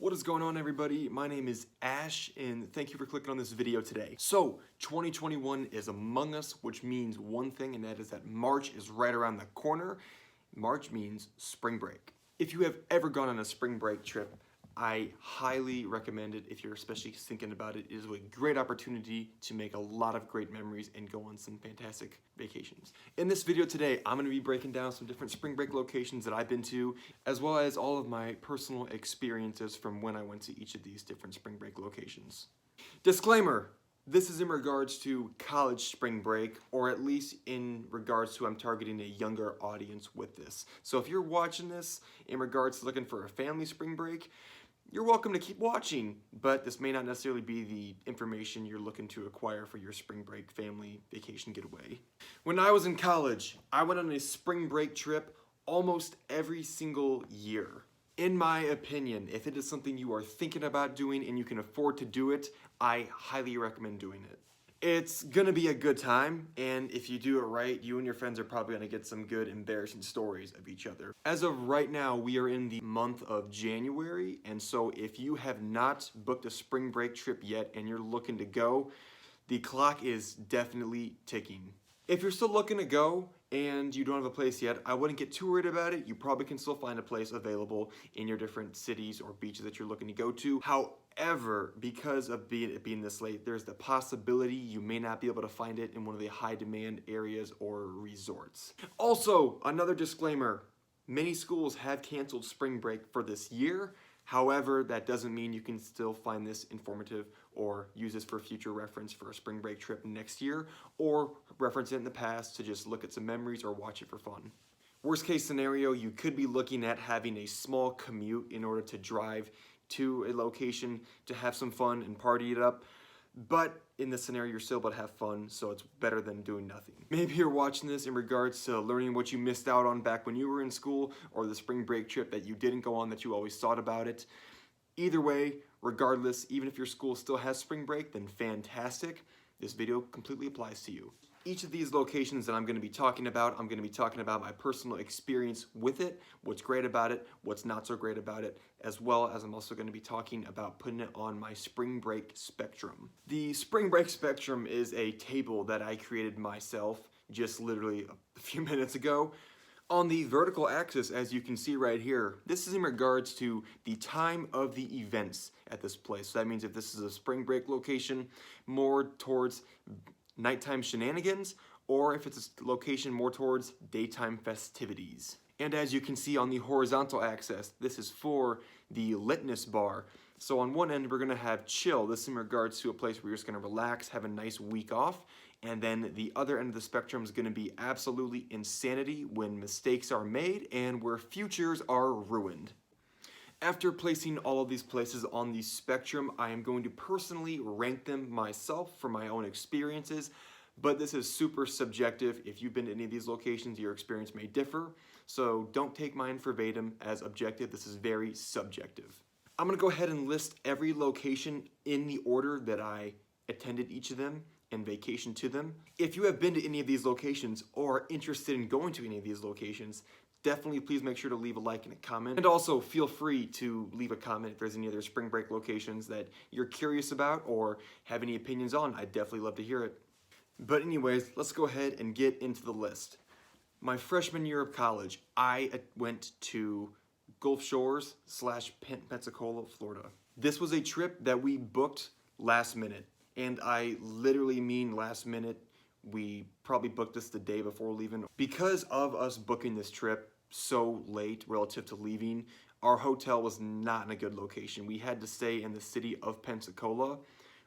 What is going on, everybody? My name is Ash and thank you for clicking on this video today. So 2021 is among us, which means one thing, and that is that March is right around the corner. March means spring break. If you have ever gone on a spring break trip, I highly recommend it. If you're especially thinking about it, it is a great opportunity to make a lot of great memories and go on some fantastic vacations. In this video today, I'm going to be breaking down some different spring break locations that I've been to, as well as all of my personal experiences from when I went to each of these different spring break locations. Disclaimer: this is in regards to college spring break, or at least in regards to I'm targeting a younger audience with this. So if you're watching this in regards to looking for a family spring break, you're welcome to keep watching, but this may not necessarily be the information you're looking to acquire for your spring break family vacation getaway. When I was in college, I went on a spring break trip almost every single year. In my opinion, if it is something you are thinking about doing and you can afford to do it, I highly recommend doing it. It's gonna be a good time, and if you do it right, you and your friends are probably gonna get some good embarrassing stories of each other. As of right now, we are in the month of January, and so if you have not booked a spring break trip yet and you're looking to go, the clock is definitely ticking. If you're still looking to go and you don't have a place yet, I wouldn't get too worried about it. You probably can still find a place available in your different cities or beaches that you're looking to go to. However, because of being this late, there's the possibility you may not be able to find it in one of the high demand areas or resorts. Also, another disclaimer: many schools have canceled spring break for this year. However, that doesn't mean you can still find this informative or use this for future reference for a spring break trip next year, or reference it in the past to just look at some memories or watch it for fun. Worst case scenario, you could be looking at having a small commute in order to drive to a location to have some fun and party it up. But in this scenario, you're still able to have fun, so it's better than doing nothing. Maybe you're watching this in regards to learning what you missed out on back when you were in school, or the spring break trip that you didn't go on that you always thought about it. Either way, regardless, even if your school still has spring break, then fantastic. This video completely applies to you. Each of these locations that I'm going to be talking about, I'm going to be talking about my personal experience with it, what's great about it, what's not so great about it, as well as I'm also going to be talking about putting it on my spring break spectrum. The spring break spectrum is a table that I created myself just literally a few minutes ago. On the vertical axis, as you can see right here, this is in regards to the time of the events at this place. So that means if this is a spring break location, more towards nighttime shenanigans, or if it's a location more towards daytime festivities. And as you can see on the horizontal axis, this is for the litness bar. So on one end, we're gonna have chill. This is in regards to a place where you're just gonna relax, have a nice week off. And then the other end of the spectrum is gonna be absolutely insanity, when mistakes are made and where futures are ruined. After placing all of these places on the spectrum, I am going to personally rank them myself for my own experiences, but this is super subjective. If you've been to any of these locations, your experience may differ, so don't take mine verbatim as objective. This is very subjective. I'm gonna go ahead and list every location in the order that I attended each of them and vacation to them. If you have been to any of these locations or are interested in going to any of these locations, definitely please make sure to leave a like and a comment. And also feel free to leave a comment if there's any other spring break locations that you're curious about or have any opinions on. I'd definitely love to hear it. But anyways, let's go ahead and get into the list. My freshman year of college, I went to Gulf Shores / Pensacola, Florida. This was a trip that we booked last minute, and I literally mean last minute. We probably booked this the day before leaving. Because of us booking this trip so late relative to leaving, our hotel was not in a good location. We had to stay in the city of Pensacola,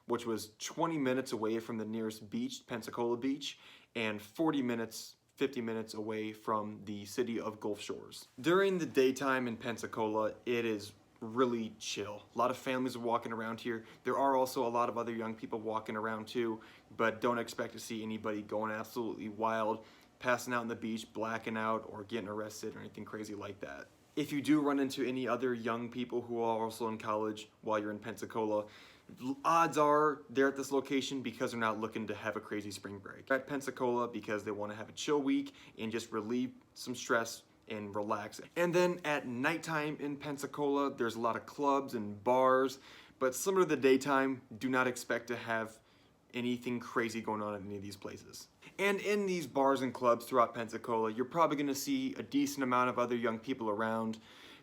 which was 20 minutes away from the nearest beach, Pensacola Beach, and 50 minutes away from the city of Gulf Shores. During the daytime in Pensacola, it is really chill. A lot of families are walking around here. There are also a lot of other young people walking around too, but don't expect to see anybody going absolutely wild, passing out on the beach, blacking out, or getting arrested or anything crazy like that. If you do run into any other young people who are also in college while you're in Pensacola, odds are they're at this location because they're not looking to have a crazy spring break. They're at Pensacola because they want to have a chill week and just relieve some stress and relax. And then at nighttime in Pensacola, there's a lot of clubs and bars, but similar to the daytime, do not expect to have anything crazy going on at any of these places. And in these bars and clubs throughout Pensacola, you're probably gonna see a decent amount of other young people around,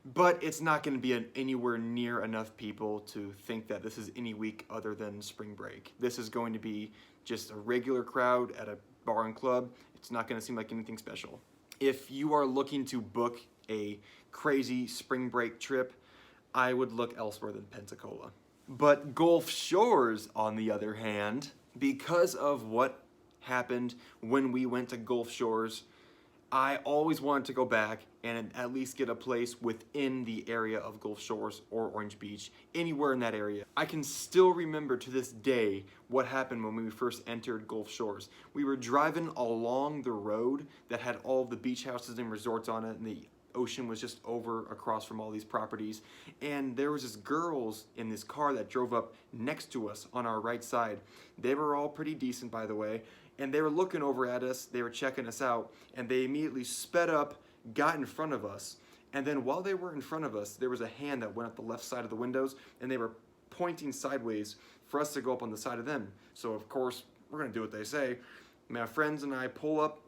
but it's not gonna be anywhere near enough people to think that this is any week other than spring break. This is going to be just a regular crowd at a bar and club. It's not gonna seem like anything special. If you are looking to book a crazy spring break trip, I would look elsewhere than Pensacola. But Gulf Shores, on the other hand, because of what happened when we went to Gulf Shores, I always wanted to go back and at least get a place within the area of Gulf Shores or Orange Beach, anywhere in that area. I can still remember to this day what happened when we first entered Gulf Shores. We were driving along the road that had all the beach houses and resorts on it, and the ocean was just over across from all these properties, and there was this girls in this car that drove up next to us on our right side. They were all pretty decent, by the way, and they were looking over at us, they were checking us out, and they immediately sped up, got in front of us, and then while they were in front of us, there was a hand that went up the left side of the windows, and they were pointing sideways for us to go up on the side of them. So of course, we're gonna do what they say. My friends and I pull up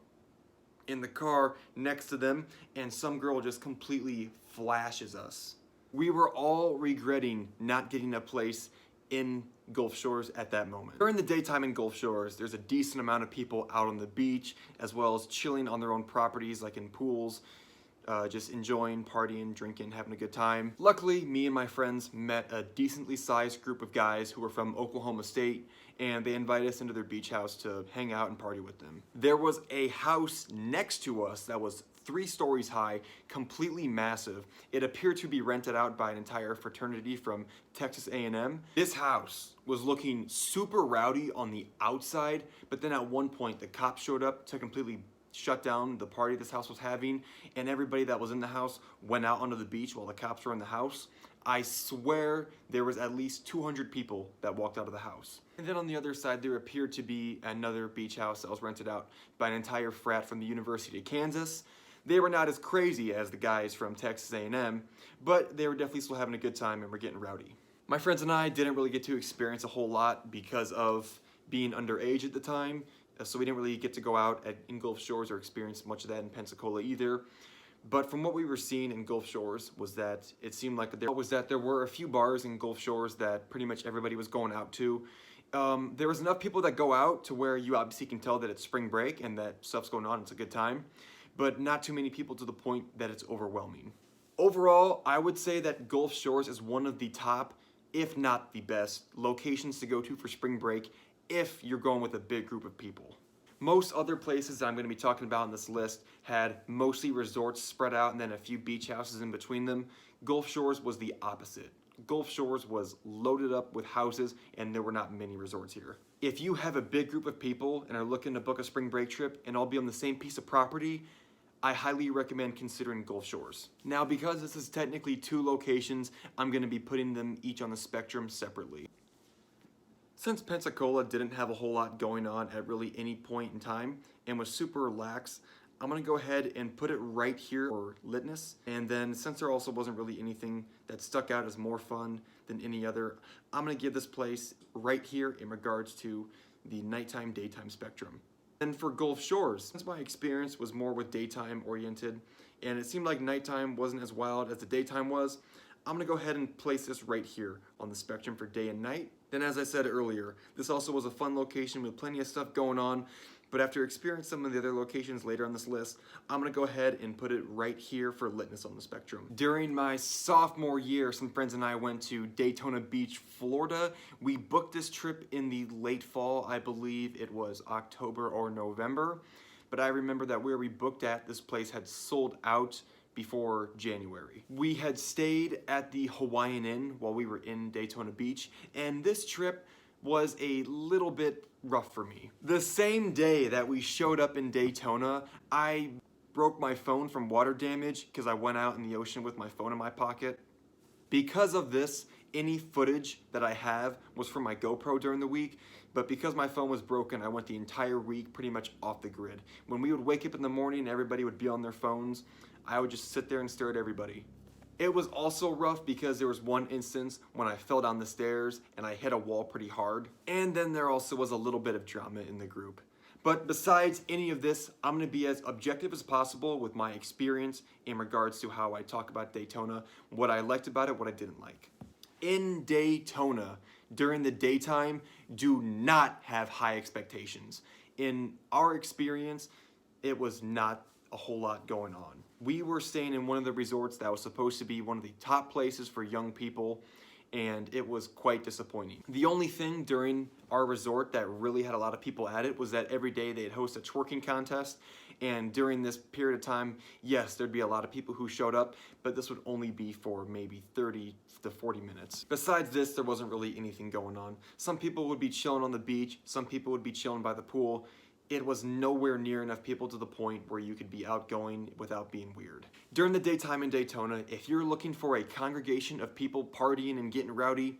in the car next to them, and some girl just completely flashes us. We were all regretting not getting a place in Gulf Shores at that moment. During the daytime in Gulf Shores, there's a decent amount of people out on the beach, as well as chilling on their own properties, like in pools, just enjoying, partying, drinking, having a good time. Luckily, me and my friends met a decently sized group of guys who were from Oklahoma State, and they invited us into their beach house to hang out and party with them. There was a house next to us that was 3 stories high, completely massive. It appeared to be rented out by an entire fraternity from Texas A&M. This house was looking super rowdy on the outside, but then at one point the cops showed up to completely shut down the party this house was having, and everybody that was in the house went out onto the beach while the cops were in the house. I swear there was at least 200 people that walked out of the house. And then on the other side, there appeared to be another beach house that was rented out by an entire frat from the University of Kansas. They were not as crazy as the guys from Texas A&M, but they were definitely still having a good time and were getting rowdy. My friends and I didn't really get to experience a whole lot because of being underage at the time, so we didn't really get to go out in Gulf Shores or experience much of that in Pensacola either. But from what we were seeing in Gulf Shores was that it seemed like there were a few bars in Gulf Shores that pretty much everybody was going out to. There was enough people that go out to where you obviously can tell that it's spring break and that stuff's going on, it's a good time, but not too many people to the point that it's overwhelming. Overall, I would say that Gulf Shores is one of the top, if not the best, locations to go to for spring break if you're going with a big group of people. Most other places that I'm going to be talking about on this list had mostly resorts spread out and then a few beach houses in between them. Gulf Shores was the opposite. Gulf Shores was loaded up with houses and there were not many resorts here. If you have a big group of people and are looking to book a spring break trip and all be on the same piece of property, I highly recommend considering Gulf Shores. Now, because this is technically 2 locations, I'm going to be putting them each on the spectrum separately. Since Pensacola didn't have a whole lot going on at really any point in time and was super relaxed, I'm gonna go ahead and put it right here for litness. And then since there also wasn't really anything that stuck out as more fun than any other, I'm gonna give this place right here in regards to the nighttime, daytime spectrum. And for Gulf Shores, since my experience was more with daytime oriented and it seemed like nighttime wasn't as wild as the daytime was, I'm gonna go ahead and place this right here on the spectrum for day and night. Then as I said earlier, this also was a fun location with plenty of stuff going on, but after experiencing some of the other locations later on this list, I'm gonna go ahead and put it right here for litness on the spectrum. During my sophomore year, some friends and I went to Daytona Beach, Florida. We booked this trip in the late fall, I believe it was October or November, but I remember that where we booked at, this place had sold out before January. We had stayed at the Hawaiian Inn while we were in Daytona Beach, and this trip was a little bit rough for me. The same day that we showed up in Daytona, I broke my phone from water damage because I went out in the ocean with my phone in my pocket. Because of this, any footage that I have was from my GoPro during the week, but because my phone was broken, I went the entire week pretty much off the grid. When we would wake up in the morning, everybody would be on their phones. I would just sit there and stare at everybody. It was also rough because there was one instance when I fell down the stairs and I hit a wall pretty hard. And then there also was a little bit of drama in the group. But besides any of this, I'm gonna be as objective as possible with my experience in regards to how I talk about Daytona, what I liked about it, what I didn't like. In Daytona, during the daytime, do not have high expectations. In our experience, it was not a whole lot going on. We were staying in one of the resorts that was supposed to be one of the top places for young people, and it was quite disappointing. The only thing during our resort that really had a lot of people at it was that every day they'd host a twerking contest, and during this period of time, yes, there'd be a lot of people who showed up, but this would only be for maybe 30 to 40 minutes. Besides this, there wasn't really anything going on. Some people would be chilling on the beach, some people would be chilling by the pool. It was nowhere near enough people to the point where you could be outgoing without being weird. During the daytime in Daytona, if you're looking for a congregation of people partying and getting rowdy,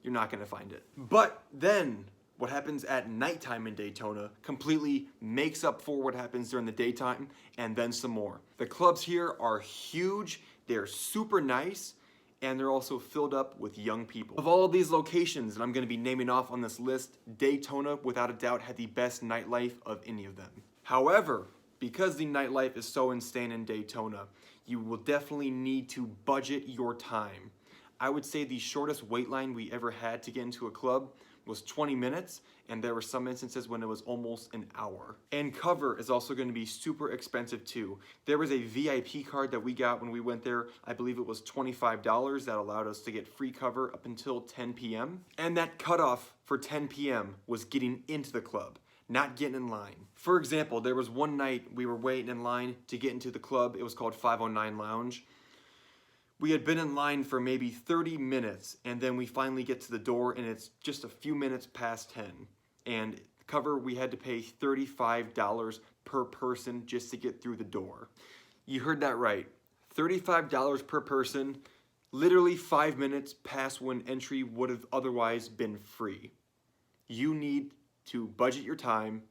you're not gonna find it. But then, what happens at nighttime in Daytona completely makes up for what happens during the daytime, and then some more. The clubs here are huge, they're super nice, and they're also filled up with young people. Of all of these locations that I'm gonna be naming off on this list, Daytona, without a doubt, had the best nightlife of any of them. However, because the nightlife is so insane in Daytona, you will definitely need to budget your time. I would say the shortest wait line we ever had to get into a club was 20 minutes, and there were some instances when it was almost an hour. And cover is also going to be super expensive too. There was a VIP card that we got when we went there. I believe it was $25 that allowed us to get free cover up until 10 p.m. And that cutoff for 10 p.m. was getting into the club, not getting in line. For example, there was one night we were waiting in line to get into the club. It was called 509 Lounge. We had been in line for maybe 30 minutes, and then we finally get to the door, and it's just a few minutes past 10. And cover, we had to pay $35 per person just to get through the door. You heard that right. $35 per person, literally 5 minutes past when entry would have otherwise been free. You need to budget your time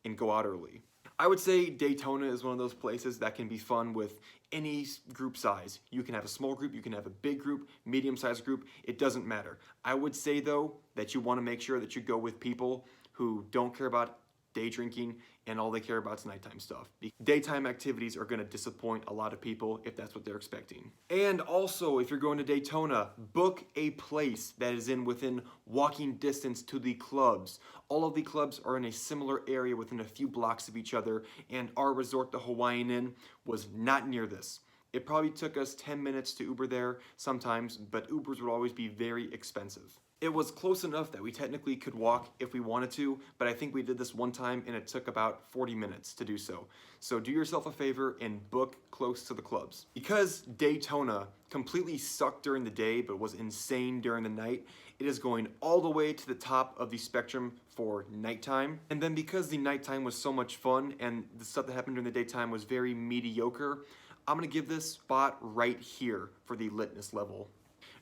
and go out early. I would say Daytona is one of those places that can be fun with any group size. You can have a small group, you can have a big group, medium-sized group, it doesn't matter. I would say though that you want to make sure that you go with people who don't care about day drinking and all they care about is nighttime stuff. Daytime activities are going to disappoint a lot of people if that's what they're expecting. And also, if you're going to Daytona, book a place that is within walking distance to the clubs. All of the clubs are in a similar area within a few blocks of each other, and our resort, the Hawaiian Inn, was not near this. It probably took us 10 minutes to Uber there sometimes, but Ubers would always be very expensive. It was close enough that we technically could walk if we wanted to, but I think we did this one time and it took about 40 minutes to do so. So do yourself a favor and book close to the clubs. Because Daytona completely sucked during the day but was insane during the night, it is going all the way to the top of the spectrum for nighttime. And then because the nighttime was so much fun and the stuff that happened during the daytime was very mediocre, I'm gonna give this spot right here for the litness level.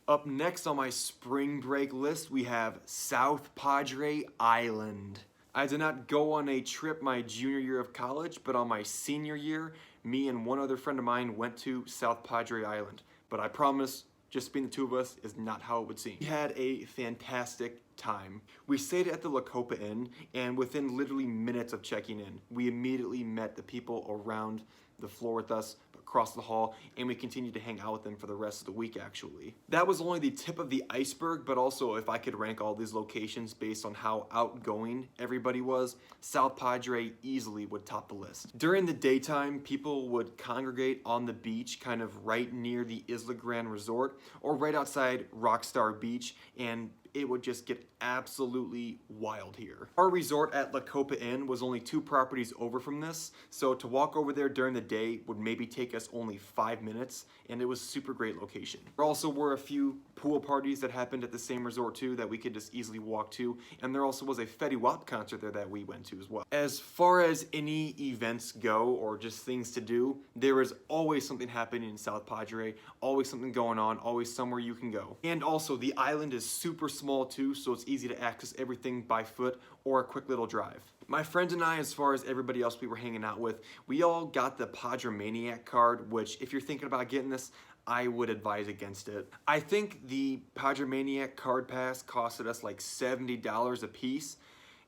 Up next on my spring break list, we have South Padre Island. I did not go on a trip my junior year of college, but on my senior year, me and one other friend of mine went to South Padre Island. But I promise, just being the two of us is not how it would seem. We had a fantastic time. We stayed at the La Copa Inn, and within literally minutes of checking in, we immediately met the people around the floor with us, across the hall, and we continued to hang out with them for the rest of the week actually. That was only the tip of the iceberg, but also if I could rank all these locations based on how outgoing everybody was, South Padre easily would top the list. During the daytime, people would congregate on the beach kind of right near the Isla Grande Resort or right outside Rockstar Beach, and it would just get absolutely wild here. Our resort at La Copa Inn was only 2 properties over from this, so to walk over there during the day would maybe take us only 5 minutes, and it was a super great location. There also were a few pool parties that happened at the same resort too that we could just easily walk to, and there also was a Fetty Wap concert there that we went to as well. As far as any events go or just things to do, there is always something happening in South Padre, always something going on, always somewhere you can go. And also the island is super small too, so it's easy to access everything by foot or a quick little drive. My friend and I, as far as everybody else we were hanging out with, we all got the Padremaniac card, which if you're thinking about getting this, I would advise against it. I think the Padremaniac card pass costed us like $70 a piece,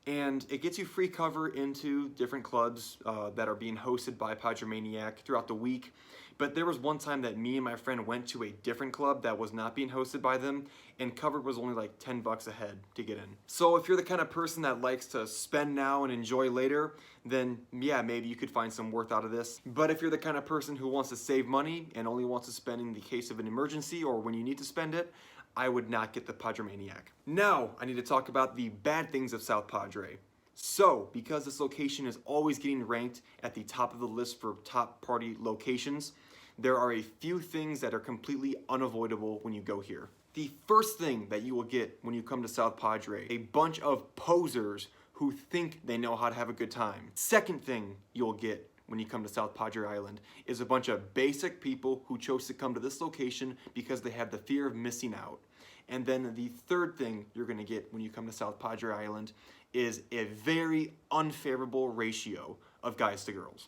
and it gets you free cover into different clubs that are being hosted by Padremaniac throughout the week. But there was one time that me and my friend went to a different club that was not being hosted by them, and cover was only like 10 bucks a head to get in. So if you're the kind of person that likes to spend now and enjoy later, then yeah, maybe you could find some worth out of this. But if you're the kind of person who wants to save money and only wants to spend in the case of an emergency or when you need to spend it, I would not get the Padremaniac. Now, I need to talk about the bad things of South Padre. So, because this location is always getting ranked at the top of the list for top party locations, there are a few things that are completely unavoidable when you go here. The first thing that you will get when you come to South Padre, a bunch of posers who think they know how to have a good time. Second thing you'll get when you come to South Padre Island is a bunch of basic people who chose to come to this location because they have the fear of missing out. And then the third thing you're gonna get when you come to South Padre Island is a very unfavorable ratio of guys to girls.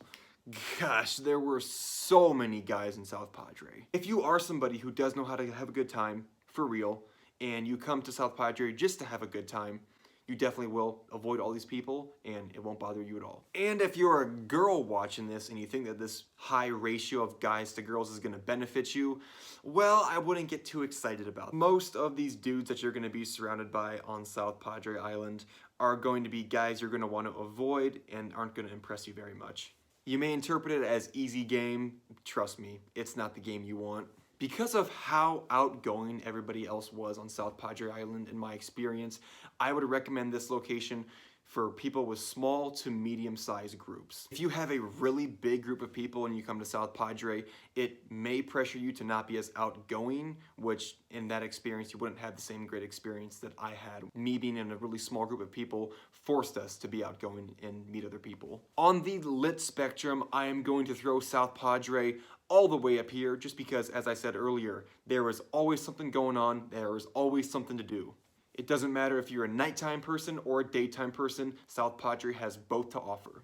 Gosh, there were so many guys in South Padre. If you are somebody who does know how to have a good time, for real, and you come to South Padre just to have a good time, you definitely will avoid all these people and it won't bother you at all. And if you're a girl watching this and you think that this high ratio of guys to girls is gonna benefit you, well, I wouldn't get too excited about it. Most of these dudes that you're gonna be surrounded by on South Padre Island are going to be guys you're gonna wanna avoid and aren't gonna impress you very much. You may interpret it as easy game. Trust me, it's not the game you want. Because of how outgoing everybody else was on South Padre Island in my experience, I would recommend this location for people with small to medium-sized groups. If you have a really big group of people and you come to South Padre, it may pressure you to not be as outgoing, which in that experience you wouldn't have the same great experience that I had. Me being in a really small group of people forced us to be outgoing and meet other people. On the lit spectrum, I am going to throw South Padre all the way up here just because, as I said earlier, there is always something going on, there is always something to do. It doesn't matter if you're a nighttime person or a daytime person, South Padre has both to offer.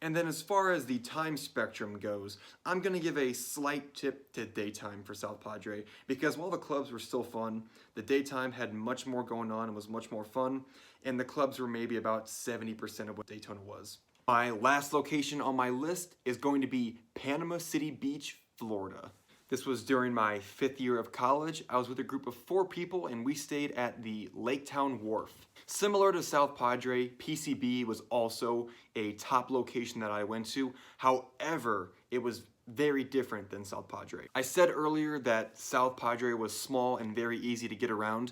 And then as far as the time spectrum goes, I'm gonna give a slight tip to daytime for South Padre because while the clubs were still fun, the daytime had much more going on and was much more fun, and the clubs were maybe about 70% of what Daytona was. My last location on my list is going to be Panama City Beach, Florida. This was during my 5th year of college. I was with a group of 4 people and we stayed at the Lake Town Wharf. Similar to South Padre, PCB was also a top location that I went to. However, it was very different than South Padre. I said earlier that South Padre was small and very easy to get around.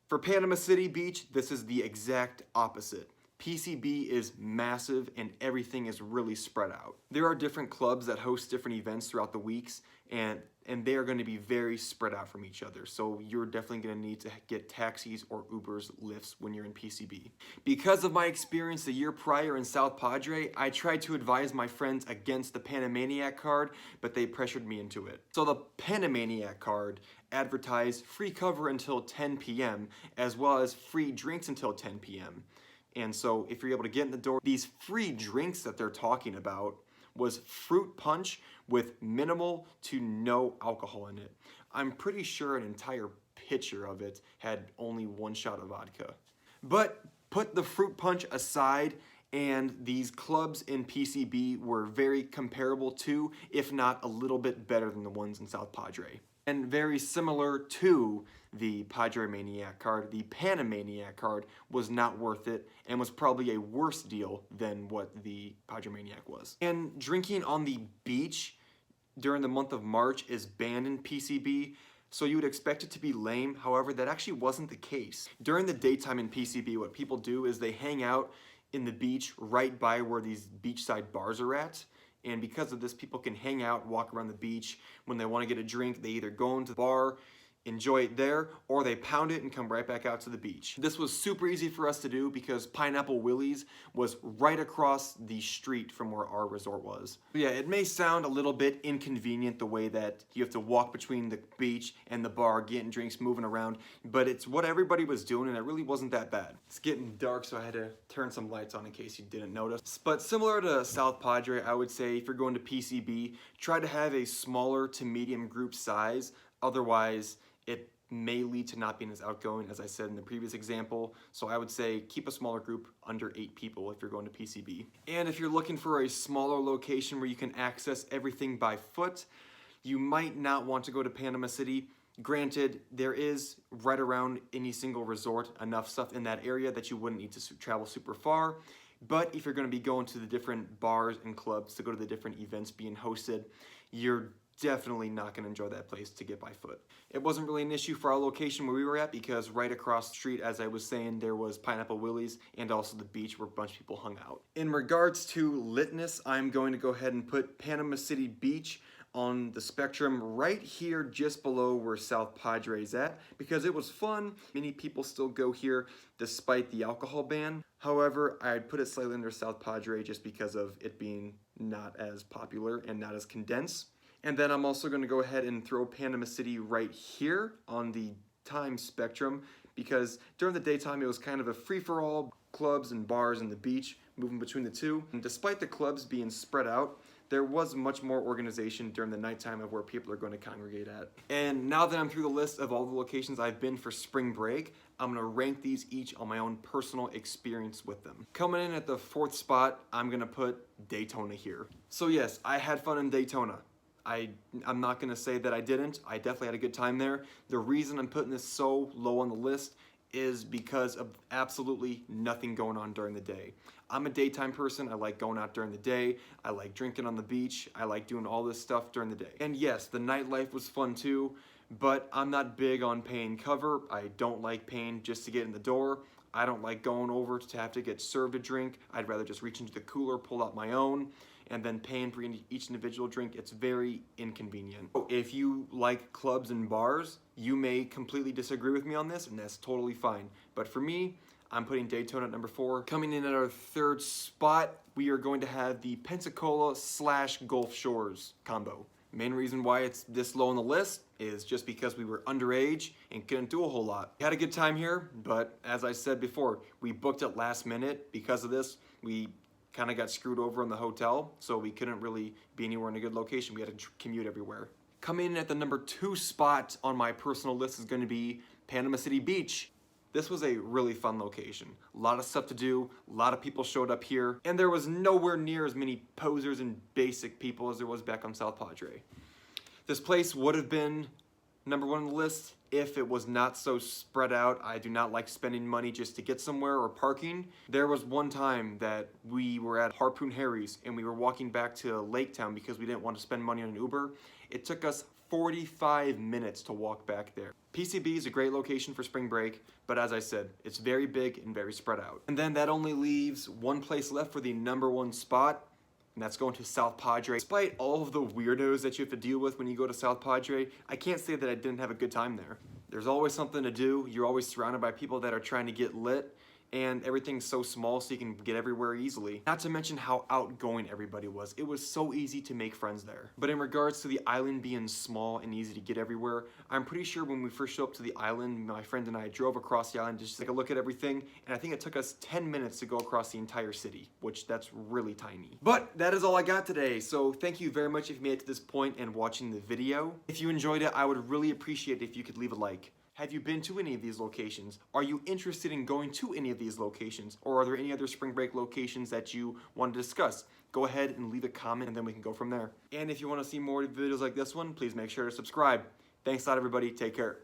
For Panama City Beach, this is the exact opposite. PCB is massive and everything is really spread out. There are different clubs that host different events throughout the weeks and they are going to be very spread out from each other. So you're definitely going to need to get taxis or Ubers, Lyfts when you're in PCB. Because of my experience the year prior in South Padre, I tried to advise my friends against the Panamaniac card, but they pressured me into it. So the Panamaniac card advertised free cover until 10 p.m. as well as free drinks until 10 p.m. And so if you're able to get in the door, these free drinks that they're talking about was fruit punch with minimal to no alcohol in it. I'm pretty sure an entire pitcher of it had only 1 shot of vodka. But put the fruit punch aside, and these clubs in PCB were very comparable to, if not a little bit better than the ones in South Padre. And very similar to the Padremaniac card, the Panamaniac card was not worth it and was probably a worse deal than what the Padremaniac was. And drinking on the beach during the month of March is banned in PCB, so you would expect it to be lame. However, that actually wasn't the case. During the daytime in PCB, what people do is they hang out in the beach right by where these beachside bars are at. And because of this, people can hang out, walk around the beach. When they want to get a drink, they either go into the bar enjoy it there, or they pound it and come right back out to the beach. This was super easy for us to do because Pineapple Willie's was right across the street from where our resort was. Yeah, it may sound a little bit inconvenient the way that you have to walk between the beach and the bar, getting drinks, moving around, but it's what everybody was doing and it really wasn't that bad. It's getting dark, so I had to turn some lights on in case you didn't notice. But similar to South Padre, I would say if you're going to PCB, try to have a smaller to medium group size. Otherwise, it may lead to not being as outgoing as I said in the previous example. So I would say keep a smaller group, under 8 people if you're going to PCB. And if you're looking for a smaller location where you can access everything by foot, you might not want to go to Panama City. Granted, there is right around any single resort enough stuff in that area that you wouldn't need to travel super far. But if you're going to be going to the different bars and clubs to go to the different events being hosted, you're definitely not going to enjoy that place to get by foot. It wasn't really an issue for our location where we were at because right across the street, as I was saying, there was Pineapple Willie's and also the beach where a bunch of people hung out. In regards to litness, I'm going to go ahead and put Panama City Beach on the spectrum right here just below where South Padre is at because it was fun. Many people still go here despite the alcohol ban. However, I'd put it slightly under South Padre just because of it being not as popular and not as condensed. And then I'm also going to go ahead and throw Panama City right here on the time spectrum because during the daytime it was kind of a free-for-all, clubs and bars and the beach, moving between the two. And despite the clubs being spread out, there was much more organization during the nighttime of where people are going to congregate at. And now that I'm through the list of all the locations I've been for spring break, I'm going to rank these each on my own personal experience with them. Coming in at the 4th spot, I'm going to put Daytona here. So yes, I had fun in Daytona. I'm not going to say that I didn't. I definitely had a good time there. The reason I'm putting this so low on the list is because of absolutely nothing going on during the day. I'm a daytime person. I like going out during the day. I like drinking on the beach. I like doing all this stuff during the day. And yes, the nightlife was fun too, but I'm not big on paying cover. I don't like paying just to get in the door. I don't like going over to have to get served a drink. I'd rather just reach into the cooler, pull out my own, and then paying for each individual drink. It's very inconvenient. If you like clubs and bars, you may completely disagree with me on this, and that's totally fine. But for me, I'm putting Daytona at number 4. Coming in at our 3rd spot, we are going to have the Pensacola / Gulf Shores combo. Main reason why it's this low on the list is just because we were underage and couldn't do a whole lot. We had a good time here, but as I said before, we booked it last minute. Because of this, we kind of got screwed over in the hotel, so we couldn't really be anywhere in a good location. We had to commute everywhere. Coming in at the number 2 spot on my personal list is going to be Panama City Beach. This was a really fun location. A lot of stuff to do, a lot of people showed up here, and there was nowhere near as many posers and basic people as there was back on South Padre. This place would have been number 1 on the list if it was not so spread out. I do not like spending money just to get somewhere or parking. There was one time that we were at Harpoon Harry's and we were walking back to Lake Town because we didn't want to spend money on an Uber. It took us 45 minutes to walk back there. PCB is a great location for spring break, but as I said, it's very big and very spread out. And then that only leaves one place left for the number 1 spot, and that's going to South Padre. Despite all of the weirdos that you have to deal with when you go to South Padre, I can't say that I didn't have a good time there. There's always something to do. You're always surrounded by people that are trying to get lit, and everything's so small so you can get everywhere easily. Not to mention how outgoing everybody was. It was so easy to make friends there. But in regards to the island being small and easy to get everywhere, I'm pretty sure when we first showed up to the island, my friend and I drove across the island to just take a look at everything, and I think it took us 10 minutes to go across the entire city, which that's really tiny. But that is all I got today, so thank you very much if you made it to this point and watching the video. If you enjoyed it, I would really appreciate it if you could leave a like. Have you been to any of these locations? Are you interested in going to any of these locations? Or are there any other spring break locations that you want to discuss? Go ahead and leave a comment and then we can go from there. And if you want to see more videos like this one, please make sure to subscribe. Thanks a lot, everybody. Take care.